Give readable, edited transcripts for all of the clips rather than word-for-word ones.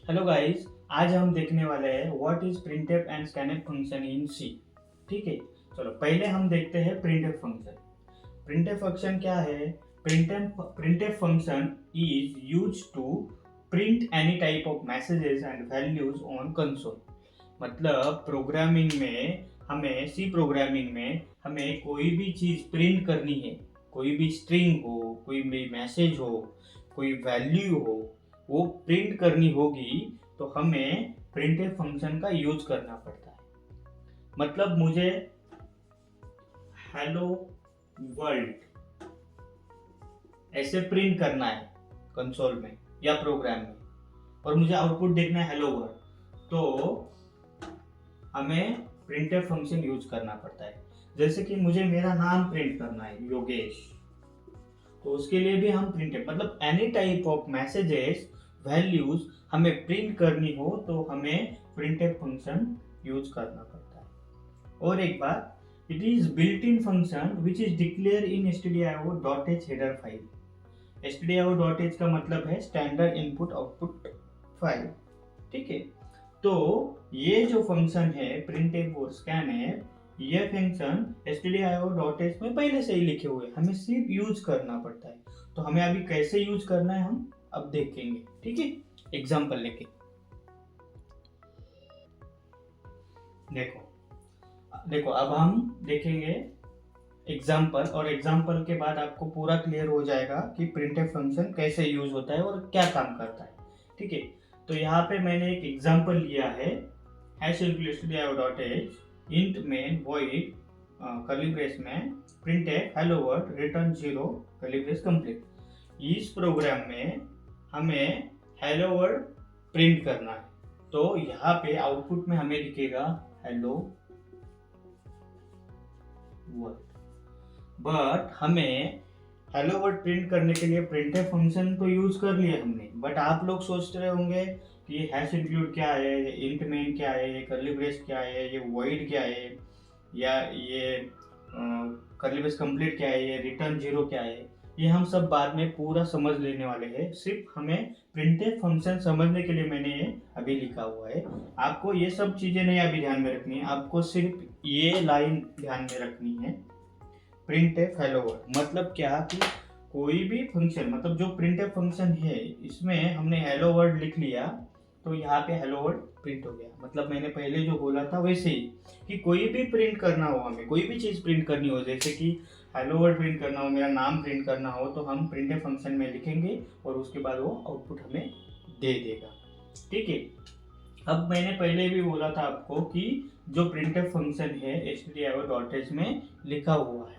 Hello guys, आज हम देखने वाले हैं what is printf and scanf function in C. ठीक है, चलो पहले हम देखते हैं प्रिंटफ फंक्शन। प्रिंटफ फंक्शन क्या है? Printf function is use to print any type of messages and values on console. मतलब प्रोग्रामिंग में हमें सी प्रोग्रामिंग में हमें कोई भी चीज प्रिंट करनी है, कोई भी स्ट्रिंग हो, कोई भी मैसेज हो, कोई वैल्यू हो, वो प्रिंट करनी होगी तो हमें प्रिंटफ फंक्शन का यूज करना पड़ता है। मतलब मुझे हेलो वर्ल्ड ऐसे प्रिंट करना है कंसोल में या प्रोग्राम में, और मुझे आउटपुट देखना है हेलो वर्ल्ड, तो हमें प्रिंटफ फंक्शन यूज करना पड़ता है। जैसे कि मुझे मेरा नाम प्रिंट करना है योगेश, तो उसके लिए भी हम प्रिंटफ मतलब any type of messages values हमें प्रिंट करनी हो तो हमें प्रिंटफ फंक्शन यूज करना पड़ता है। और एक बात, it is built in function which is declare in stdio.h header file. stdio.h का मतलब है स्टैंडर्ड इनपुट आउटपुट फाइल। ठीक है, तो ये जो फंक्शन है printf और scanf, ये फंक्शन stdio.h में पहले से ही लिखे हुए, हमें सिर्फ यूज करना पड़ता है। तो हमें अभी कैसे यूज करना है हम अब देखेंगे। ठीक है, एग्जांपल लेके देखो देखो अब हम देखेंगे एग्जाम्पल, और एग्जाम्पल के बाद आपको पूरा क्लियर हो जाएगा कि प्रिंटफ फंक्शन कैसे यूज होता है और क्या काम करता है। ठीक है, तो यहाँ पे मैंने एक एग्जाम्पल लिया है, stdio.h int main void curly brace में printf hello world return 0 curly brace complete. इस प्रोग्राम में हमें हेलो वर्ल्ड प्रिंट करना है, तो यहाँ पे आउटपुट में हमें दिखेगा हेलो वर्ल्ड। बट हमें हेलो वर्ड प्रिंट करने के लिए प्रिंटफ फंक्शन तो यूज कर लिया हमने, बट आप लोग सोच रहे होंगे कि ये हैश इंक्लूड क्या है, ये इंट मेन क्या है, ये कर्ली ब्रेस क्या है, ये वॉइड क्या है, या ये कर्ली ब्रेस कंप्लीट क्या है, ये रिटर्न जीरो क्या है। ये हम सब बाद में पूरा समझ लेने वाले हैं। सिर्फ हमें प्रिंटफ फंक्शन समझने के लिए मैंने ये अभी लिखा हुआ है। आपको ये सब चीजें नहीं अभी ध्यान में रखनी है, आपको सिर्फ ये लाइन ध्यान में रखनी है। प्रिंटफ हेलो वर्ल्ड मतलब क्या कि कोई भी फंक्शन, मतलब जो प्रिंटफ फंक्शन है इसमें हमने हेलो वर्ल्ड लिख लिया तो यहाँ पे हेलो वर्ल्ड प्रिंट हो गया। मतलब मैंने पहले जो बोला था वैसे ही कि कोई भी प्रिंट करना हो, हमें कोई भी चीज प्रिंट करनी हो, जैसे कि हेलो वर्ल्ड प्रिंट करना हो, मेरा नाम प्रिंट करना हो, तो हम प्रिंटफ फंक्शन में लिखेंगे और उसके बाद वो आउटपुट हमें दे देगा। ठीक है, अब मैंने पहले भी बोला था आपको कि जो प्रिंटफ फंक्शन है stdio.h में लिखा हुआ है,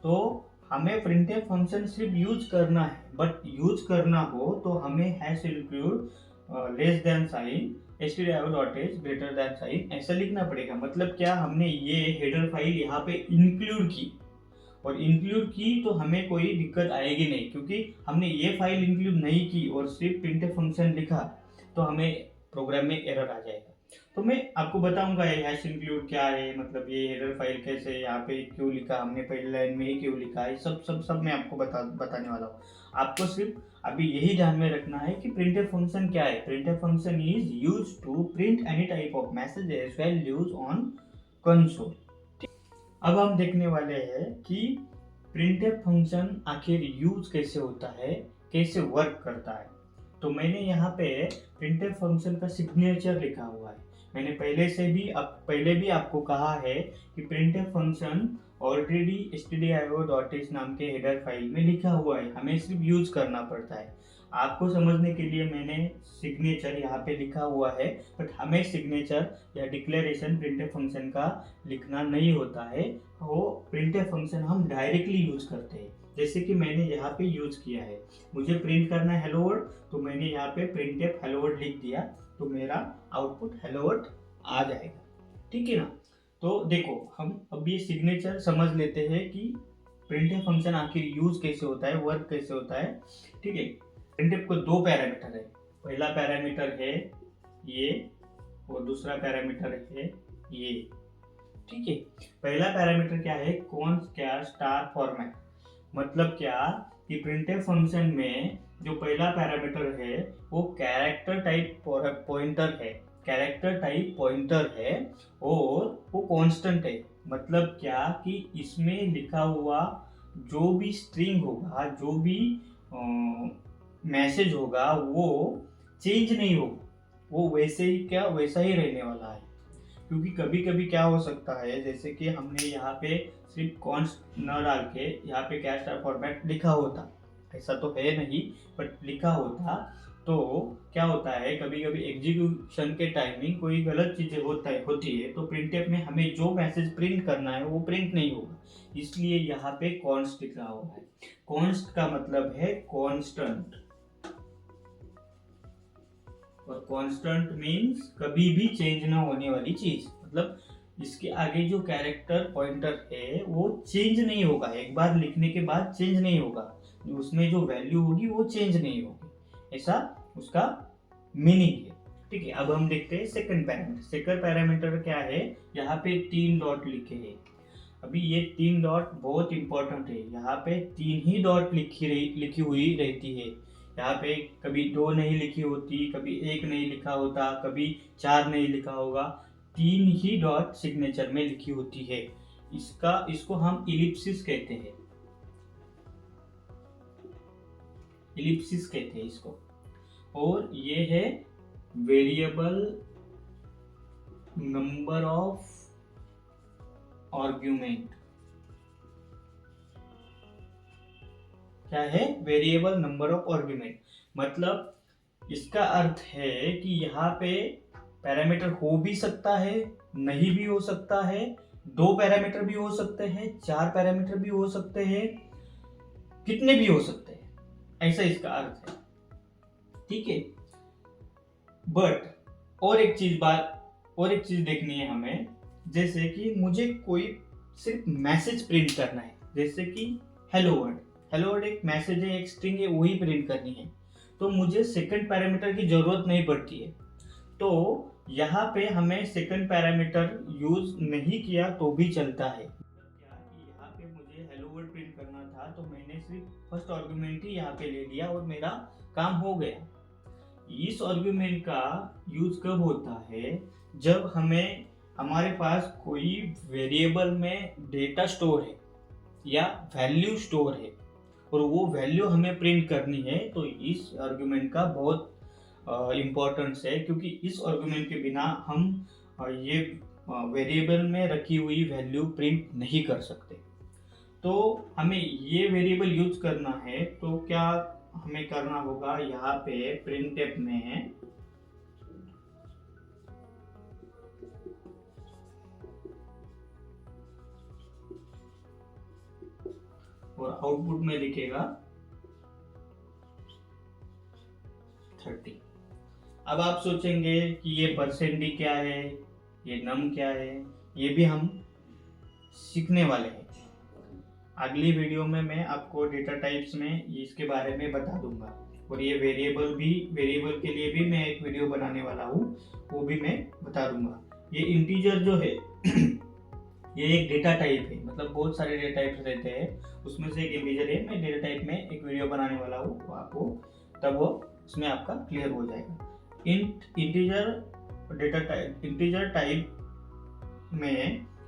तो हमें प्रिंटफ फंक्शन सिर्फ यूज करना है, बट यूज करना हो तो हमें hash include less than sign stdio.h greater than sign ऐसा लिखना पड़ेगा। मतलब क्या, हमने ये हेडर फाइल यहाँ पे इंक्लूड की, और इंक्लूड की तो हमें कोई दिक्कत आएगी नहीं, क्योंकि हमने ये फाइल इंक्लूड नहीं की और सिर्फ प्रिंटफ फंक्शन लिखा तो हमें प्रोग्राम में एरर आ जाएगा। तो मैं आपको बताऊंगा ये हैश इंक्लूड क्या है, मतलब ये हेडर फाइल कैसे यहाँ पे क्यों लिखा हमने, पहली लाइन में ही क्यों लिखा है, सब सब सब मैं आपको बताने वाला हूँ। आपको सिर्फ अभी यही ध्यान में रखना है कि प्रिंटफ फंक्शन क्या है। Printf function is use to print any type of messages values on console. अब हम देखने वाले हैं कि प्रिंटफ फंक्शन आखिर यूज कैसे होता है, कैसे वर्क करता है। तो मैंने यहाँ पे प्रिंटफ फंक्शन का सिग्नेचर लिखा हुआ है। मैंने पहले भी आपको कहा है कि प्रिंटफ फंक्शन ऑलरेडी stdio.h नाम के हेडर फाइल में लिखा हुआ है, हमें सिर्फ यूज करना पड़ता है। आपको समझने के लिए मैंने सिग्नेचर यहाँ पे लिखा हुआ है, बट हमें सिग्नेचर या डिक्लेरेशन प्रिंटफ फंक्शन का लिखना नहीं होता है। वो प्रिंटफ फंक्शन हम डायरेक्टली यूज करते हैं, जैसे कि मैंने यहाँ पे यूज किया है। मुझे प्रिंट करना है हेलो वर्ल्ड, तो मैंने यहाँ पे प्रिंटफ हेलो वर्ल्ड लिख दिया, तो मेरा आउटपुट हेलो वर्ल्ड आ जाएगा। ठीक है ना। तो देखो हम अब ये सिग्नेचर समझ लेते हैं कि प्रिंटफ फंक्शन आखिर यूज कैसे होता है, वर्क कैसे होता है। ठीक है, प्रिंटफ को दो पैरामीटर है, पहला पैरामीटर है ये और दूसरा पैरामीटर है ये। ठीक है, पहला पैरामीटर क्या है, कॉन्स क्या स्टार फॉर्मेट। मतलब क्या कि प्रिंटफ फंक्शन में जो पहला पैरामीटर है वो कैरेक्टर टाइप पॉइंटर है, कैरेक्टर टाइप पॉइंटर है और वो कांस्टेंट है। मतलब क्या कि इसमें लिखा हुआ जो भी स्ट्रिंग होगा, जो भी मैसेज होगा वो चेंज नहीं होगा, वो वैसे ही क्या वैसा ही रहने वाला है। क्योंकि कभी कभी क्या हो सकता है, जैसे कि हमने यहाँ पे सिर्फ कॉन्स्ट न डाल के यहाँ पे कैश स्टार फॉर्मेट लिखा होता, ऐसा तो है नहीं बट लिखा होता, तो क्या होता है कभी कभी एग्जीक्यूशन के टाइमिंग कोई गलत चीजें होती है तो प्रिंटफ में हमें जो मैसेज प्रिंट करना है वो प्रिंट नहीं होगा। इसलिए यहाँ पे कॉन्स्ट लिखा हुआ है। कॉन्स्ट का मतलब है कांस्टेंट, और कांस्टेंट मीन्स कभी भी चेंज ना होने वाली चीज। मतलब इसके आगे जो कैरेक्टर पॉइंटर है वो चेंज नहीं होगा, एक बार लिखने के बाद चेंज नहीं होगा, उसमें जो वैल्यू होगी वो चेंज नहीं होगी, ऐसा उसका मीनिंग है। ठीक है, अब हम देखते हैं सेकंड पैरामीटर। सेकंड पैरामीटर क्या है, यहाँ पे 3 डॉट लिखे हैं। अभी ये 3 डॉट बहुत इंपॉर्टेंट है, यहाँ पे 3 ही डॉट लिखी हुई रहती है। यहाँ पे कभी 2 नहीं लिखी होती, कभी 1 नहीं लिखा होता, कभी 4 नहीं लिखा होगा, 3 ही डॉट सिग्नेचर में लिखी होती है। इसको हम इलिप्सिस कहते हैं, इलिप्सिस कहते हैं इसको। और ये है वेरिएबल नंबर ऑफ आर्ग्यूमेंट। क्या है, वेरिएबल नंबर ऑफ आर्ग्यूमेंट। मतलब इसका अर्थ है कि यहाँ पे पैरामीटर हो भी सकता है, नहीं भी हो सकता है, 2 पैरामीटर भी हो सकते हैं, 4 पैरामीटर भी हो सकते हैं, कितने भी हो सकते हैं, ऐसा इसका अर्थ है। ठीक है, बट और एक चीज देखनी है हमें, जैसे कि मुझे कोई सिर्फ मैसेज प्रिंट करना है, जैसे कि हेलो वर्ड एक मैसेज है, एक स्ट्रिंग है, वही प्रिंट करनी है, तो मुझे सेकंड पैरामीटर की जरूरत नहीं पड़ती है। तो यहाँ पे हमें सेकंड पैरामीटर यूज नहीं किया तो भी चलता है। क्या कि यहाँ पे मुझे हेलो वर्ड प्रिंट करना था तो मैंने सिर्फ फर्स्ट आर्गुमेंट ही यहाँ पे ले लिया और मेरा काम हो गया। इस आर्गुमेंट का यूज कब होता है, जब हमारे पास कोई वेरिएबल में डेटा स्टोर है या वैल्यू स्टोर है और वो वैल्यू हमें प्रिंट करनी है, तो इस आर्गुमेंट का बहुत इम्पोर्टेंस है। क्योंकि इस आर्गुमेंट के बिना हम ये वेरिएबल में रखी हुई वैल्यू प्रिंट नहीं कर सकते। तो हमें ये वेरिएबल यूज करना है, तो क्या हमें करना होगा, यहाँ पे प्रिंटफ में और आउटपुट में लिखेगा 30। अब आप सोचेंगे कि ये परसेंटी क्या है, ये नम क्या है, ये भी हम सीखने वाले हैं। अगली वीडियो में मैं आपको डेटा टाइप्स में इसके बारे में बता दूंगा, और ये वेरिएबल के लिए भी मैं एक वीडियो बनाने वाला हूँ, वो भी मैं बता दूंगा। ये इंटीजर जो है ये एक डेटा टाइप है, मतलब बहुत सारे डेटा टाइप्स रहते हैं, उसमें से एक इंटीजर है। मैं डेटा टाइप में एक वीडियो बनाने वाला हूँ, तो आपको तब वो उसमें आपका क्लियर हो जाएगा।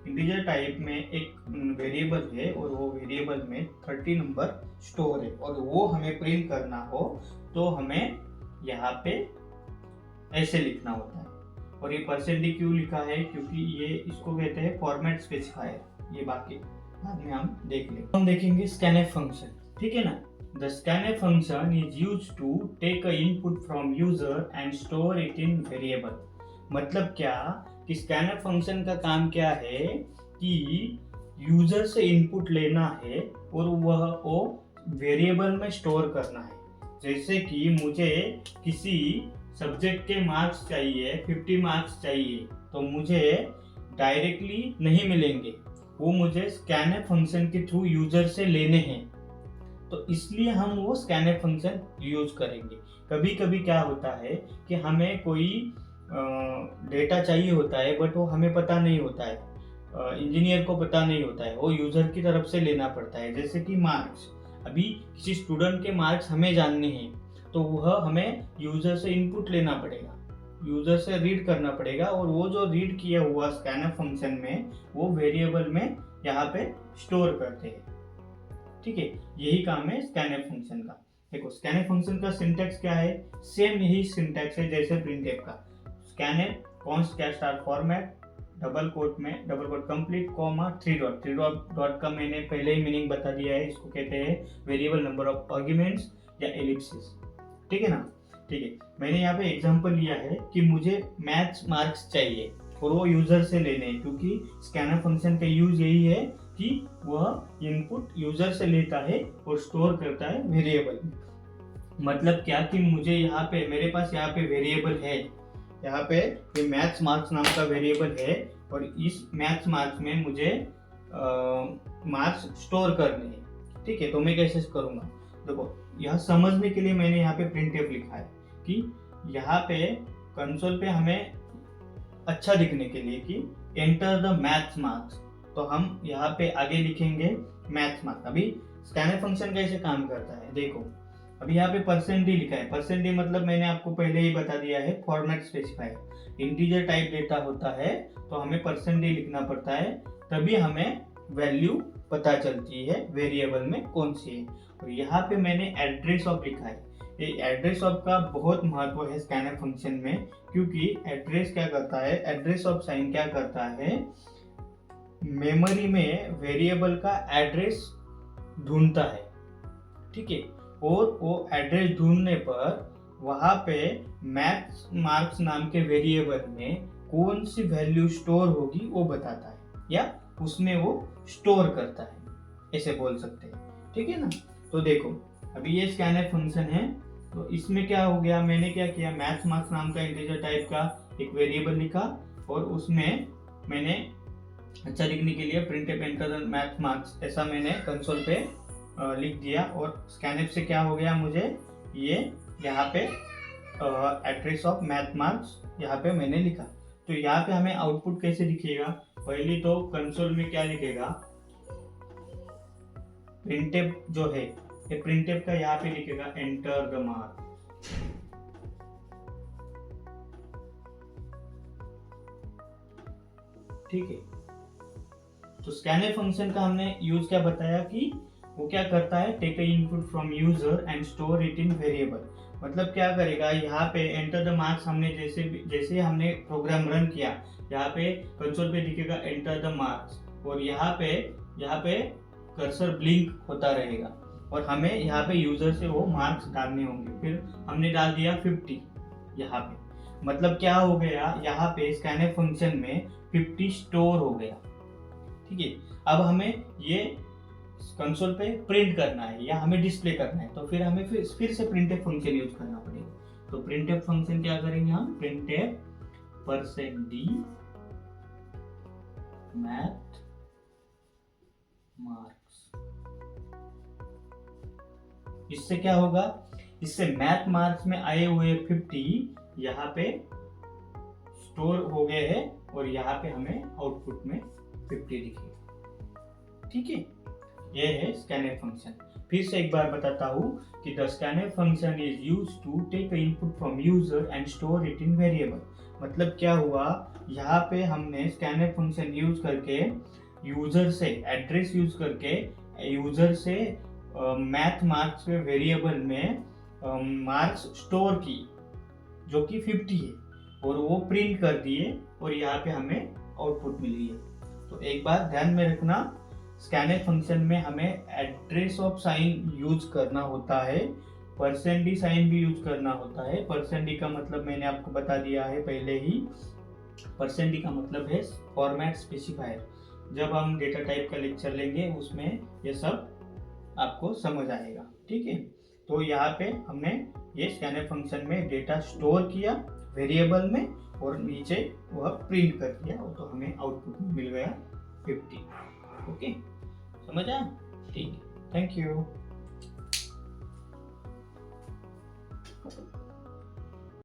इंटीजर टाइप में एक वेरिएबल है और वो वेरिएबल में 30 नंबर स्टोर है, और वो हमें प्रिंट करना हो तो हमें यहाँ पे ऐसे लिखना होता है। और ये परसेंटी क्यों लिखा है, क्योंकि ये इसको कहते हैं फॉर्मेट स्पेसिफायर। ये बाकी बाद में हम देख लेंगे। हम देखेंगे स्कैनफ फंक्शन, ठीक है ना। The scanf function is used to take a input from user and store it in variable। मतलब क्या कि scanf फंक्शन का काम क्या है कि यूजर से इनपुट लेना है और वह वो वेरिएबल में स्टोर करना है। जैसे कि मुझे किसी सब्जेक्ट के मार्क्स चाहिए, 50 मार्क्स चाहिए, तो मुझे डायरेक्टली नहीं मिलेंगे, वो मुझे स्कैनफ फंक्शन के थ्रू यूजर से लेने हैं, तो इसलिए हम वो स्कैनफ फंक्शन यूज करेंगे। कभी कभी क्या होता है कि हमें कोई डेटा चाहिए होता है बट वो हमें पता नहीं होता है, इंजीनियर को पता नहीं होता है, वो यूजर की तरफ से लेना पड़ता है। जैसे कि मार्क्स, अभी किसी स्टूडेंट के मार्क्स हमें जानने हैं तो वह हमें यूजर से इनपुट लेना पड़ेगा, यूजर से रीड करना पड़ेगा, और वो जो रीड किया हुआ स्कैनफ फंक्शन में वो वेरिएबल में यहाँ पे स्टोर करते हैं। ठीक है, यही काम है स्कैनफ फंक्शन का। देखो स्कैनफ फंक्शन का सिंटैक्स क्या है, सेम यही सिंटैक्स है जैसे प्रिंटफ का। स्कैनफ कॉन्स्ट कैश स्टार फॉर्मेट डबल कोट में double quote complete comma three dot का मैंने पहले ही मीनिंग बता दिया है, इसको कहते हैं वेरिएबल नंबर ऑफ आर्गुमेंट्स या एलिप्सिस। ठीक है ना। ठीक है, मैंने यहाँ पे एग्जांपल लिया है कि मुझे मैथ्स मार्क्स चाहिए और वो यूजर से लेने हैं, क्योंकि स्कैनर फंक्शन का यूज यही है कि वह इनपुट यूजर से लेता है और स्टोर करता है वेरिएबल में। मतलब क्या कि मुझे यहाँ पे मेरे पास यहाँ पे वेरिएबल है, यहाँ पे ये मैथ्स मार्क्स नाम का वेरिएबल है, और इस मैथ्स मार्क्स में मुझे मार्क्स स्टोर करने हैं। ठीक है, तो मैं कैसे करूँगा, देखो यह समझने के लिए मैंने यहाँ पे प्रिंटफ लिखा है कि यहाँ पे कंसोल पे हमें अच्छा दिखने के लिए कि एंटर द मैथ्स मार्क्स, तो हम यहाँ पे आगे लिखेंगे मैथ्स मार्क्स। अभी स्कैनर फंक्शन कैसे काम करता है, देखो अभी यहाँ पे परसेंट डी लिखा है। परसेंट डी मतलब मैंने आपको पहले ही बता दिया है, format specifier. Integer type data होता है तो हमें परसेंट डी लिखना पड़ता है, तभी हमें वैल्यू पता चलती है वेरिएबल में कौन सी है। और यहाँ पे मैंने एड्रेस ऑफ लिखा है। ये एड्रेस ऑफ का बहुत महत्व है स्कैनर फंक्शन में, क्योंकि एड्रेस क्या करता है, एड्रेस ऑफ साइन क्या करता है, मेमोरी में वेरिएबल का एड्रेस ढूंढता है। ठीक है, और वो एड्रेस ढूंढने पर वहां पे मैथ्स मार्क्स नाम के वेरिएबल में कौन सी वैल्यू स्टोर होगी वो बताता है, या उसमें वो स्टोर करता है, ऐसे बोल सकते हैं। ठीक है ना। तो देखो अभी ये स्कैनर फंक्शन है, तो इसमें क्या हो गया, मैंने क्या किया, मैथ्स मार्क्स नाम का इंटीजर टाइप का एक वेरिएबल लिखा, और उसमें मैंने अच्छा लिखने के लिए printf enter the maths marks ऐसा मैंने कंसोल पे लिख दिया। और स्कैनफ से क्या हो गया, मुझे ये यहाँ पे एड्रेस ऑफ मैथ मार्क्स यहाँ पे मैंने लिखा। तो यहाँ पे हमें आउटपुट कैसे दिखेगा, पहले तो कंसोल में क्या लिखेगा, प्रिंटफ जो है ये प्रिंटफ का यहाँ पे लिखेगा एंटर द मार्क। ठीक है, तो स्कैनर फंक्शन का हमने यूज क्या बताया कि वो क्या करता है, take input from user and store it in variable. मतलब क्या करेगा, यहाँ पे एंटर द मार्क्स हमने जैसे हमने प्रोग्राम रन किया, यहाँ पे कंसोल पे दिखेगा एंटर द मार्क्स, और यहाँ पे कर्सर ब्लिंक होता रहेगा, और हमें यहाँ पे यूजर से वो मार्क्स डालने होंगे। फिर हमने डाल दिया 50 यहाँ पे, मतलब क्या हो गया, यहाँ पे स्कैनर फंक्शन में 50 स्टोर हो गया। ठीक है, अब हमें ये कंसोल पे प्रिंट करना है या हमें डिस्प्ले करना है, तो फिर हमें फिर से प्रिंटफ फंक्शन यूज करना पड़ेगा। तो प्रिंटफ फंक्शन क्या करेंगे हम, printf percent D math marks. इससे क्या होगा, इससे मैथ मार्क्स में आए हुए 50 यहाँ पे स्टोर हो गए हैं, और यहाँ पे हमें आउटपुट में 50 दिखेगा। ठीक है, ये है स्कैनर फंक्शन। फिर से एक बार बताता हूँ कि the scanner function is used to take input from user and store it in variable. मतलब क्या हुआ, यहाँ पे हमने स्कैनर फंक्शन यूज करके यूजर से एड्रेस यूज करके यूजर से मैथ मार्क्स के वेरिएबल में मार्क्स स्टोर की जो कि 50 है, और वो प्रिंट कर दिए, और यहाँ पे हमें आउटपुट मिल गया। तो एक बात ध्यान में रखना, स्कैनर फंक्शन में हमें एड्रेस ऑफ साइन यूज करना होता है, परसेंट डी साइन भी यूज करना होता है। परसेंट डी का मतलब मैंने आपको बता दिया है पहले ही, परसेंट डी का मतलब है फॉर्मेट स्पेसिफायर। जब हम डेटा टाइप का लेक्चर लेंगे उसमें ये सब आपको समझ आएगा। ठीक है, तो यहाँ पे हमने ये स्कैनर फंक्शन में डेटा स्टोर किया वेरिएबल में, और नीचे वह प्रिंट कर दिया, तो हमें आउटपुट मिल गया 50। ओके, समझ आया? ठीक है, थैंक यू।